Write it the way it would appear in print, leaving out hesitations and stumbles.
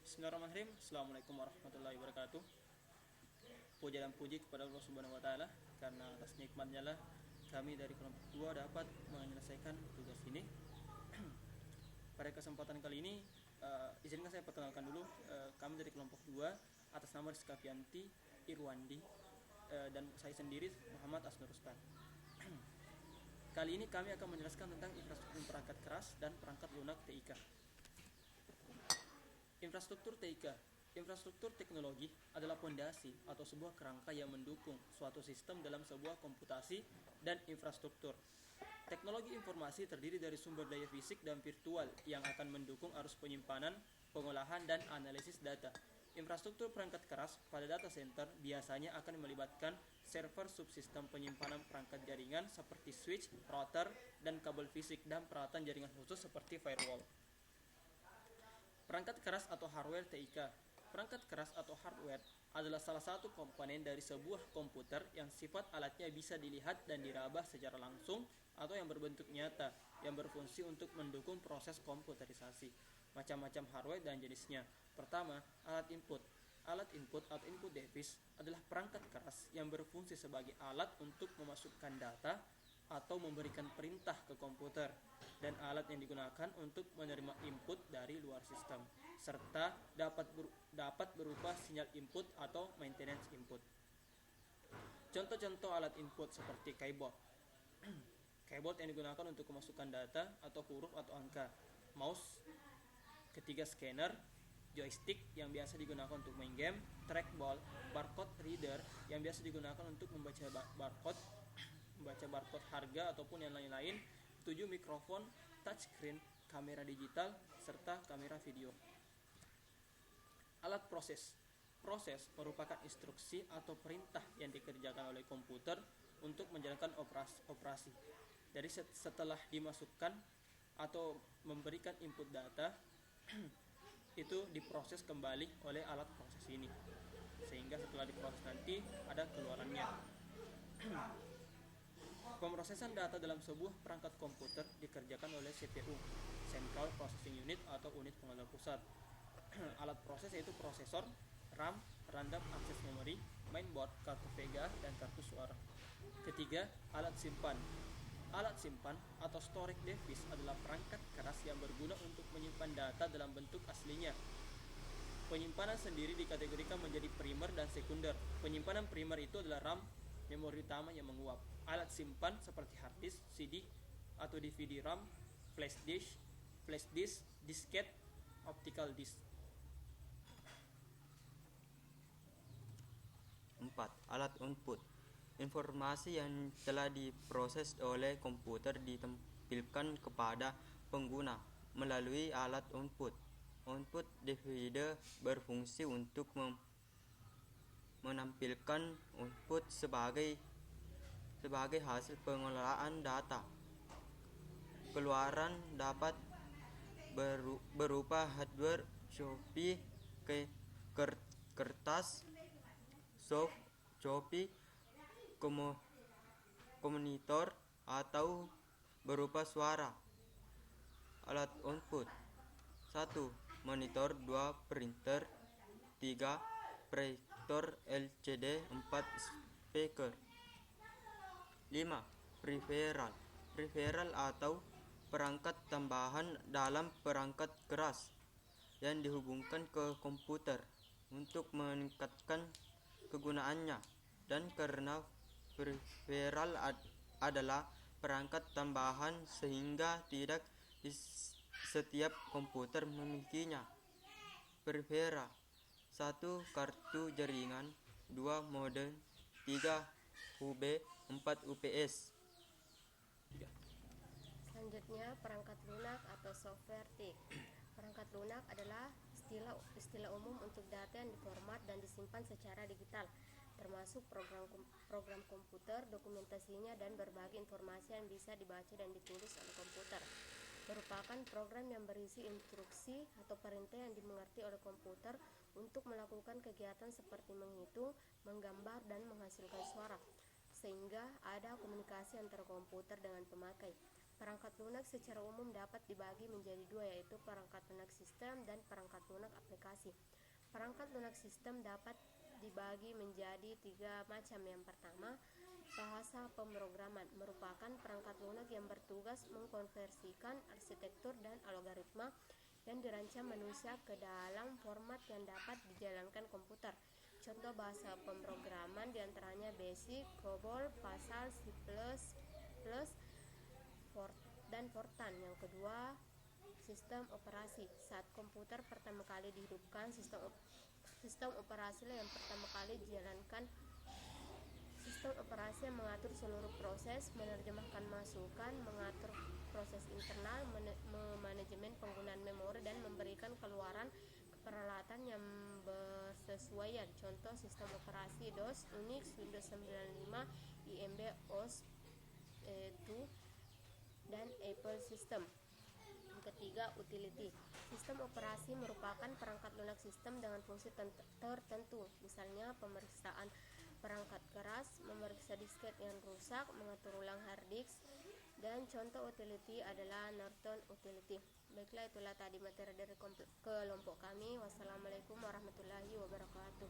Bismillahirrahmanirrahim. Assalamualaikum warahmatullahi wabarakatuh. Puja dan puji kepada Allah Subhanahu wa taala, karena atas nikmatnya lah kami dari kelompok 2 dapat menyelesaikan tugas ini. Pada kesempatan kali ini izinkan saya perkenalkan dulu, kami dari kelompok 2 atas nama Rizka Fianti Irwandi dan saya sendiri Muhammad Asnur Rustan. Kali ini kami akan menjelaskan tentang infrastruktur perangkat keras dan perangkat lunak TIK. Infrastruktur TIK, infrastruktur teknologi adalah fondasi atau sebuah kerangka yang mendukung suatu sistem dalam sebuah komputasi dan infrastruktur. Teknologi informasi terdiri dari sumber daya fisik dan virtual yang akan mendukung arus penyimpanan, pengolahan, dan analisis data. Infrastruktur perangkat keras pada data center biasanya akan melibatkan server subsistem penyimpanan perangkat jaringan seperti switch, router, dan kabel fisik, dan peralatan jaringan khusus seperti firewall. Perangkat keras atau hardware TIK. Perangkat keras atau hardware adalah salah satu komponen dari sebuah komputer yang sifat alatnya bisa dilihat dan diraba secara langsung atau yang berbentuk nyata, yang berfungsi untuk mendukung proses komputerisasi. Macam-macam hardware dan jenisnya. Pertama, alat input. Alat input atau input device adalah perangkat keras yang berfungsi sebagai alat untuk memasukkan data atau memberikan perintah ke komputer, dan alat yang digunakan untuk menerima input dari luar sistem, serta dapat berupa sinyal input atau maintenance input. Contoh-contoh alat input seperti keyboard. Keyboard yang digunakan untuk memasukkan data atau huruf atau angka, mouse, ketiga scanner, joystick yang biasa digunakan untuk main game, trackball, barcode reader yang biasa digunakan untuk membaca barcode harga ataupun yang lain-lain, 7 mikrofon, touchscreen, kamera digital, serta kamera video. Alat proses. Proses merupakan instruksi atau perintah yang dikerjakan oleh komputer untuk menjalankan operasi. Dari setelah dimasukkan atau memberikan input data, itu diproses kembali oleh alat proses ini, sehingga setelah diproses nanti ada keluarannya. Pemrosesan data dalam sebuah perangkat komputer dikerjakan oleh CPU, Central Processing Unit atau unit pengendali pusat. Alat proses yaitu prosesor, RAM, random access memory, mainboard, kartu Vega, dan kartu suara. Ketiga, alat simpan. Alat simpan atau storage device adalah perangkat keras yang berguna untuk menyimpan data dalam bentuk aslinya. Penyimpanan sendiri dikategorikan menjadi primer dan sekunder. Penyimpanan primer itu adalah RAM, memori utama yang menguap. Alat simpan seperti hard disk, CD atau DVD RAM, flash disk, disket, optical disk. 4. Alat input. Informasi yang telah diproses oleh komputer ditampilkan kepada pengguna melalui alat input. Output device berfungsi untuk menampilkan output sebagai hasil pengolahan data. Keluaran dapat berupa hardware seperti kertas, soft copy, monitor, atau berupa suara. Alat output: 1. Monitor, 2. Printer, 3. Proyektor LCD, 4. Speaker. 5. Peripheral atau perangkat tambahan dalam perangkat keras yang dihubungkan ke komputer untuk meningkatkan kegunaannya. Dan karena peripheral adalah perangkat tambahan sehingga tidak setiap komputer memilikinya. Peripheral: 1. Kartu jaringan, 2. modem, 3. USB, 4. UPS. Selanjutnya, perangkat lunak atau software TIC. Perangkat lunak adalah istilah umum untuk data yang diformat dan disimpan secara digital, termasuk program komputer, dokumentasinya, dan berbagai informasi yang bisa dibaca dan ditulis oleh komputer. Merupakan program yang berisi instruksi atau perintah yang dimengerti oleh komputer untuk melakukan kegiatan seperti menghitung, menggambar, dan menghasilkan suara, sehingga ada komunikasi antara komputer dengan pemakai. Perangkat lunak secara umum dapat dibagi menjadi dua, yaitu perangkat lunak sistem dan perangkat lunak aplikasi. Perangkat lunak sistem dapat dibagi menjadi tiga macam. Yang pertama, bahasa pemrograman merupakan perangkat lunak yang bertugas mengkonversikan arsitektur dan algoritma yang dirancang manusia ke dalam format yang dapat dijalankan komputer. Contoh bahasa pemrograman diantaranya BASIC, COBOL, Pascal, C++, dan Fortran. Yang kedua, sistem operasi. Saat komputer pertama kali dihidupkan, sistem operasi yang pertama kali dijalankan. Sistem operasi yang mengatur seluruh proses, menerjemahkan masukan, mengatur proses internal, memanajemen penggunaan memori, dan memberikan keluaran ke peralatan yang bersesuaian. Contoh sistem operasi DOS, Unix, Windows 95, IMB, OS, 2, dan Apple System. Yang ketiga, utility. Sistem operasi merupakan perangkat lunak sistem dengan fungsi tertentu, misalnya pemeriksaan perangkat keras, memeriksa disket yang rusak, mengatur ulang hard disk, dan contoh utility adalah Norton Utility. Baiklah, itulah tadi materi dari kelompok kami. Wassalamualaikum warahmatullahi wabarakatuh.